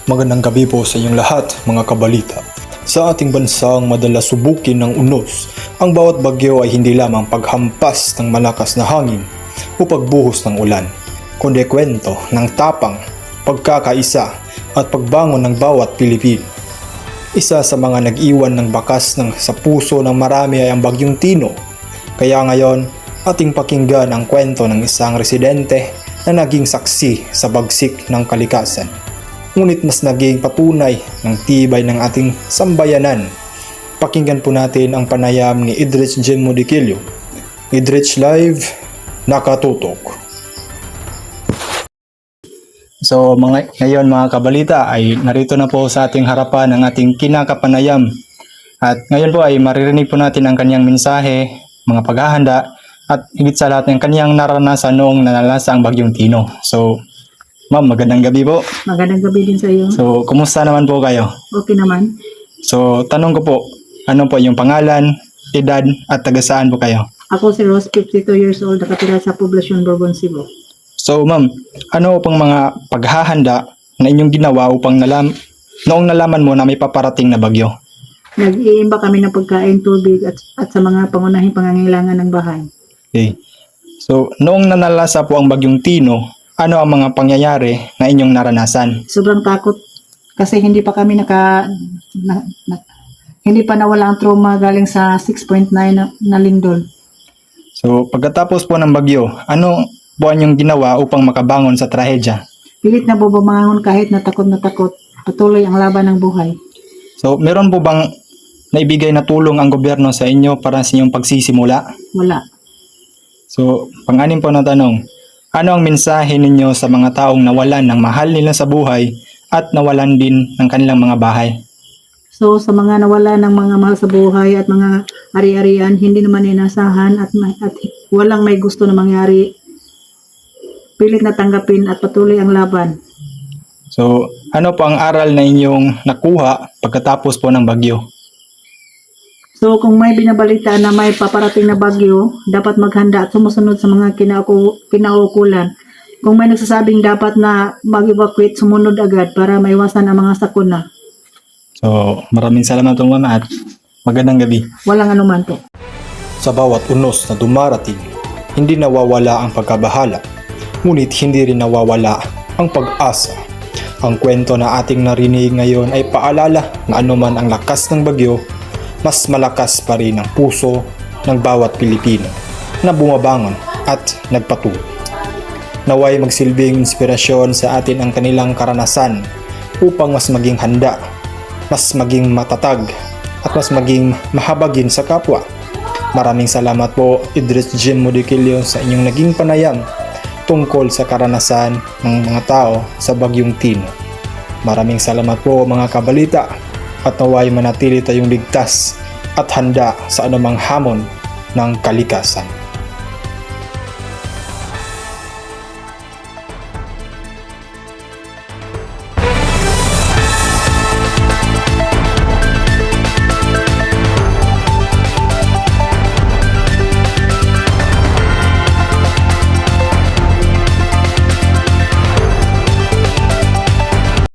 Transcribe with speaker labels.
Speaker 1: Magandang gabi po sa inyong lahat, mga kabalita. Sa ating bansang madalas subukin ng unos, ang bawat bagyo ay hindi lamang paghampas ng malakas na hangin o pagbuhos ng ulan, kundi kwento ng tapang, pagkakaisa at pagbangon ng bawat Pilipino. Isa sa mga nag-iwan ng bakas sa puso ng marami ay ang Bagyong Tino. Kaya ngayon, ating pakinggan ang kwento ng isang residente na naging saksi sa bagsik ng kalikasan. Ngunit mas naging patunay ng tibay ng ating sambayanan. Pakinggan po natin ang panayam ni Idrich Jen Modiquillo. Idrich Live, nakatutok. So ngayon mga kabalita ay narito na po sa ating harapan ang ating kinakapanayam. At ngayon po ay maririnig po natin ang kanyang mensahe, mga paghahanda at higit sa lahat ng kanyang naranasan noong nanalasa ang Bagyong Tino. So ma'am, magandang gabi po.
Speaker 2: Magandang gabi din sa iyo.
Speaker 1: So, kumusta naman po kayo?
Speaker 2: Okay naman.
Speaker 1: So, tanong ko po, ano po yung pangalan, edad, at taga saan po kayo?
Speaker 2: Ako si Rose, 52 years old, nakatira sa Poblacion, Bourbon, Cebu.
Speaker 1: So, ma'am, ano pang mga paghahanda na inyong ginawa upang noong nalaman mo na may paparating na bagyo?
Speaker 2: Nag-iimba kami ng pagkain, tubig at sa mga pangunahing pangangailangan ng bahay.
Speaker 1: Okay. So, noong nanalasa po ang Bagyong Tino, ano ang mga pangyayari na inyong naranasan?
Speaker 2: Sobrang takot kasi hindi pa kami hindi pa nawala ang trauma galing sa 6.9 na lindol.
Speaker 1: So, pagkatapos po ng bagyo, ano po ang inyong ginawa upang makabangon sa trahedya?
Speaker 2: Pilit na bumangon kahit na takot, patuloy ang laban ng buhay.
Speaker 1: So, meron po bang naibigay na tulong ang gobyerno sa inyo para sa inyong pagsisimula?
Speaker 2: Wala.
Speaker 1: So, pang-anim po na tanong, ano ang mensahe ninyo sa mga taong nawalan ng mahal nila sa buhay at nawalan din ng kanilang mga bahay?
Speaker 2: So sa mga nawala ng mga mahal sa buhay at mga ari-arian, hindi naman inasahan at walang may gusto na mangyari, pilit na tanggapin at patuloy ang laban.
Speaker 1: So, ano po ang aral na inyong nakuha pagkatapos po ng bagyo?
Speaker 2: So kung may binabalita na may paparating na bagyo, dapat maghanda at sumusunod sa mga kinaukulan. Kung may nagsasabing dapat na mag-evacuate, sumunod agad para maiwasan ang mga sakuna.
Speaker 1: So, maraming salamat po ma'am at magandang gabi.
Speaker 2: Walang anuman po.
Speaker 1: Sa bawat unos na dumarating, hindi nawawala ang pagkabahala, ngunit hindi rin nawawala ang pag-asa. Ang kwento na ating narinig ngayon ay paalala na anuman ang lakas ng bagyo, mas malakas pa rin ang puso ng bawat Pilipino na bumabangon at nagpatuloy. Naway magsilbing inspirasyon sa atin ang kanilang karanasan upang mas maging handa, mas maging matatag at mas maging mahabagin sa kapwa. Maraming salamat po Idrich Jen Modiquillo sa inyong naging panayam tungkol sa karanasan ng mga tao sa Bagyong Tino. Maraming salamat po mga kabalita at naway manatili tayong ligtas at handa sa anumang hamon ng kalikasan.